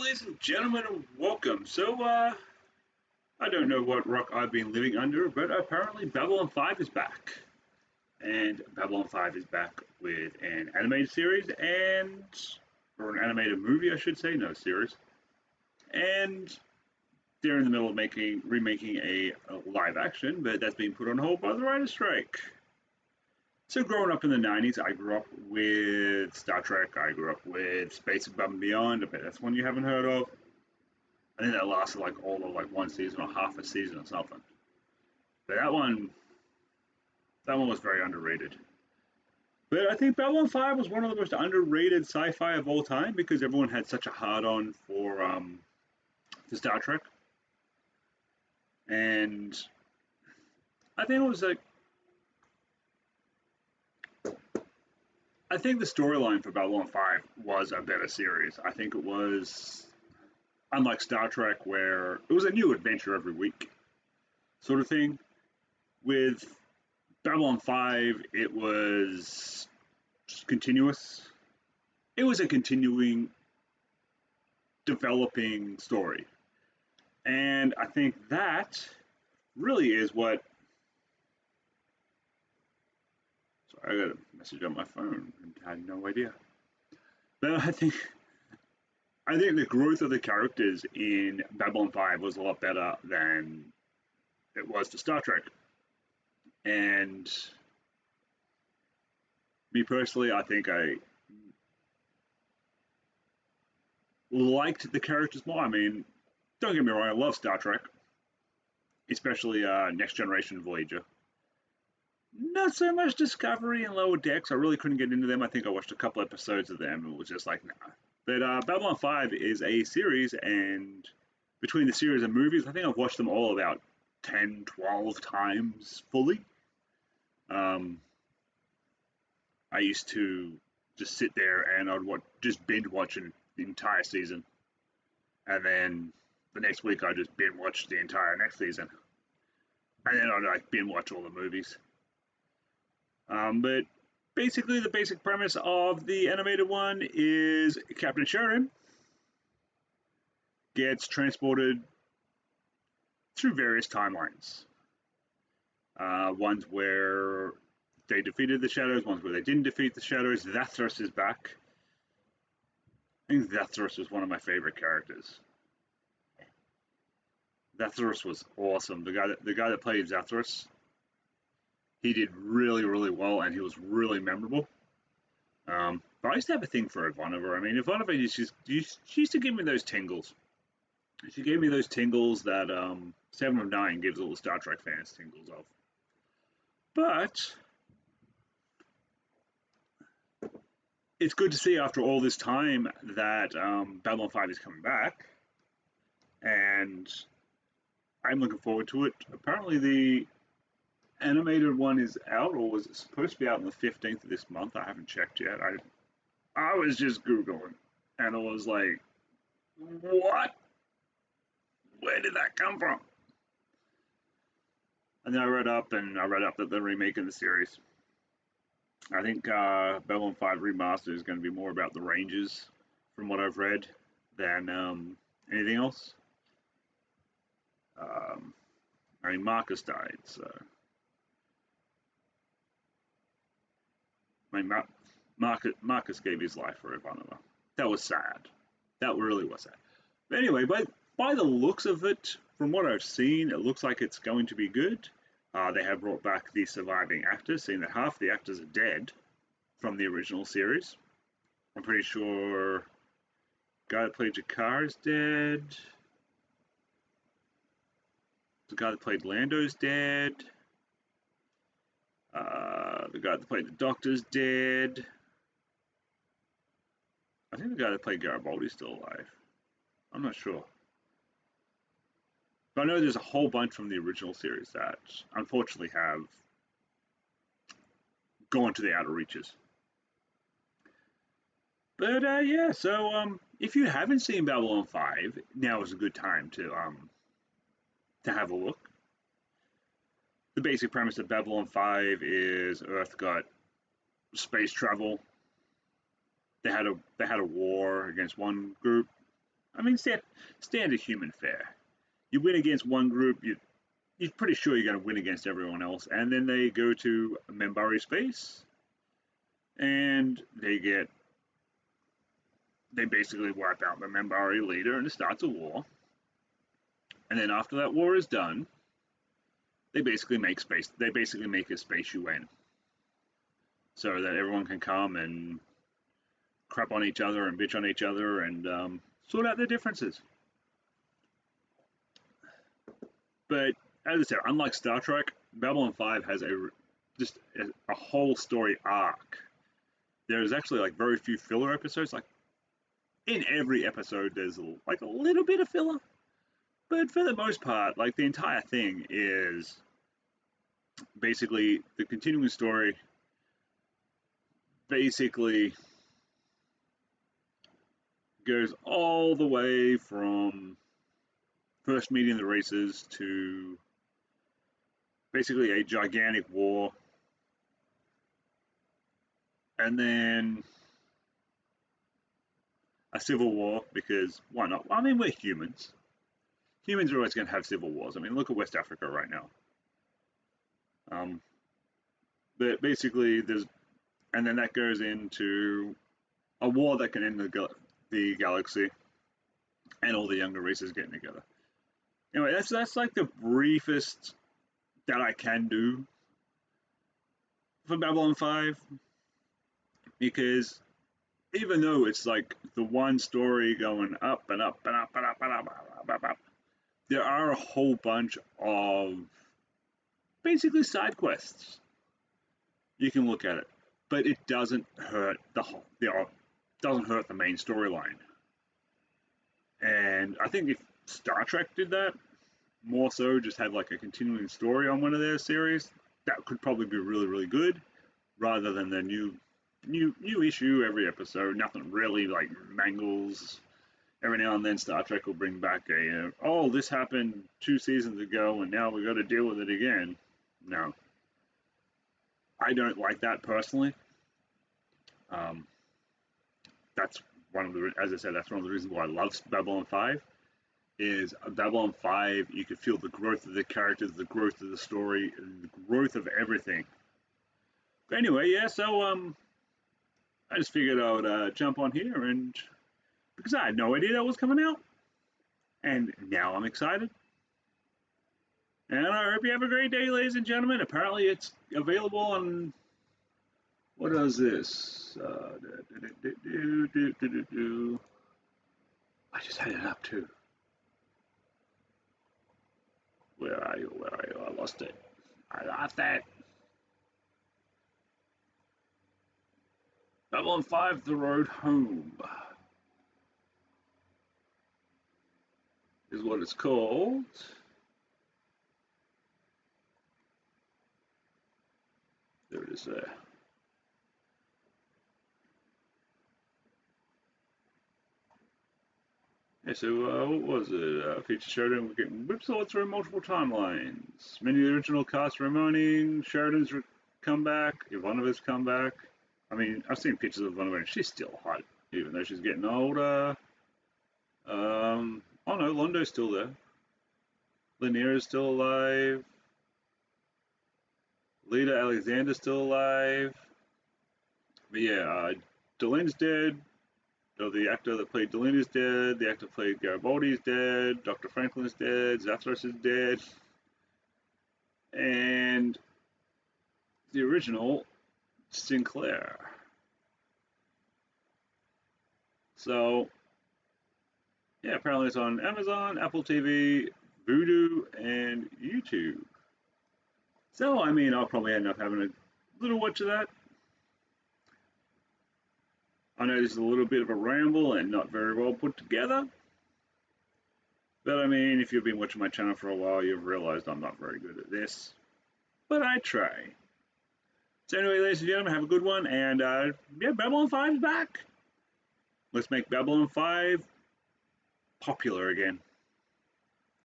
ladies and gentlemen, and welcome. I don't know what rock I've been living under, but apparently Babylon 5 is back. And Babylon 5 is back with an animated series or an animated movie, I should say, no series. And they're in the middle of remaking a live action, but that's being put on hold by the writer's strike. So growing up in the 90s, I grew up with Star Trek, I grew up with Space Above and Beyond, I bet that's one you haven't heard of. I think that lasted like all of like one season or half a season or something. But that one was very underrated. But I think Babylon 5 was one of the most underrated sci-fi of all time because everyone had such a hard-on for Star Trek. And I think it was like I think the storyline for Babylon 5 was a better series. I think it was, unlike Star Trek, where it was a new adventure every week, sort of thing. With Babylon 5, it was just continuous. It was a continuing, developing story. And I think that really is what. I got a message on my phone and had no idea. But I think the growth of the characters in Babylon 5 was a lot better than it was to Star Trek. And me personally, I think I liked the characters more. I mean, don't get me wrong, I love Star Trek, especially Next Generation Voyager. Not so much Discovery and Lower Decks. I really couldn't get into them. I think I watched a couple episodes of them and was just like, nah. But Babylon 5 is a series, and between the series and movies, I think I've watched them all about 10, 12 times fully. I used to just sit there and I'd just binge watching the entire season. And then the next week I'd just binge watch the entire next season. And then I'd like binge watch all the movies. But basically, the basic premise of the animated one is Captain Sheridan gets transported through various timelines. Ones where they defeated the Shadows, ones where they didn't defeat the Shadows. Zathras is back. I think Zathras was one of my favorite characters. Zathras was awesome. The guy that played Zathras, he did really, really well, and he was really memorable. But I used to have a thing for Ivanova. I mean, Ivanova she used to give me those tingles. She gave me those tingles that Seven of Nine gives all the Star Trek fans tingles of. But it's good to see after all this time that Babylon 5 is coming back, and I'm looking forward to it. Apparently, the animated one is out, or was it supposed to be out on the 15th of this month? I haven't checked yet. I was just Googling, and I was like, what? Where did that come from? And then I read up that they're remaking the series. I think Babylon 5 Remastered is going to be more about the Rangers, from what I've read, than anything else. I mean, Marcus died, so. I mean, Marcus gave his life for Ivanova. That was sad. That really was sad. But anyway, by the looks of it, from what I've seen, it looks like it's going to be good. They have brought back the surviving actors, seeing that half the actors are dead from the original series. I'm pretty sure the guy that played Jakar is dead. The guy that played Lando's dead. The guy that played the Doctor's dead. I think the guy that played Garibaldi's still alive. I'm not sure. But I know there's a whole bunch from the original series that unfortunately have gone to the outer reaches. But yeah, so if you haven't seen Babylon 5, now is a good time to have a look. The basic premise of Babylon 5 is Earth got space travel. They had a war against one group. I mean, standard human fare. You win against one group, you're pretty sure you're going to win against everyone else. And then they go to Membari space, and they basically wipe out the Membari leader, and it starts a war. And then after that war is done, they basically make space. They basically make a space UN, so that everyone can come and crap on each other and bitch on each other and sort out their differences. But as I said, unlike Star Trek, Babylon 5 has just a whole story arc. There's actually like very few filler episodes. Like in every episode, there's like a little bit of filler, but for the most part, like the entire thing is basically the continuing story. Basically, goes all the way from first meeting the races to basically a gigantic war, and then a civil war, because why not? I mean, we're humans. Humans are always going to have civil wars. I mean, look at West Africa right now. But basically, and then that goes into a war that can end the galaxy, and all the younger races getting together. Anyway, that's like the briefest that I can do for Babylon 5, because even though it's like the one story going up and up and up and up and up, and up, up, there are a whole bunch of basically side quests. You can look at it, but it doesn't hurt doesn't hurt the main storyline. And I think if Star Trek did that, more so just had like a continuing story on one of their series, that could probably be really, really good, rather than the new issue every episode. Nothing really like mangles. Every now and then Star Trek will bring back oh, this happened 2 seasons ago and now we got to deal with it again. No, I don't like that personally. That's as I said, that's one of the reasons why I love Babylon 5. Is Babylon 5, you could feel the growth of the characters, the growth of the story, the growth of everything. But anyway, yeah, so I just figured I would jump on here, and because I had no idea that was coming out, and now I'm excited. And I hope you have a great day, ladies and gentlemen. Apparently it's available on, what is this? I just had it up too. Where are you? Where are you? I lost it. I lost that. Babylon 5, The Road Home is what it's called. There it is there. Yeah, so what was it? Feature Sheridan, we're getting whipsawed through multiple timelines. Many of the original cast remaining. Sheridan's comeback. Ivanova's comeback. I mean, I've seen pictures of Ivanova and she's still hot, even though she's getting older. Oh no, Londo's still there. Lanier's still alive. Lita Alexander's still alive. But yeah, Delene's dead. So the actor that played Delaney is dead. The actor that played Garibaldi is dead. Dr. Franklin is dead. Zathras is dead. And the original Sinclair. So yeah, apparently it's on Amazon, Apple TV, Vudu, and YouTube. So I mean, I'll probably end up having a little watch of that. I know this is a little bit of a ramble and not very well put together. But I mean, if you've been watching my channel for a while, you've realized I'm not very good at this. But I try. So anyway, ladies and gentlemen, have a good one. And yeah, Babylon 5 is back. Let's make Babylon 5 popular again.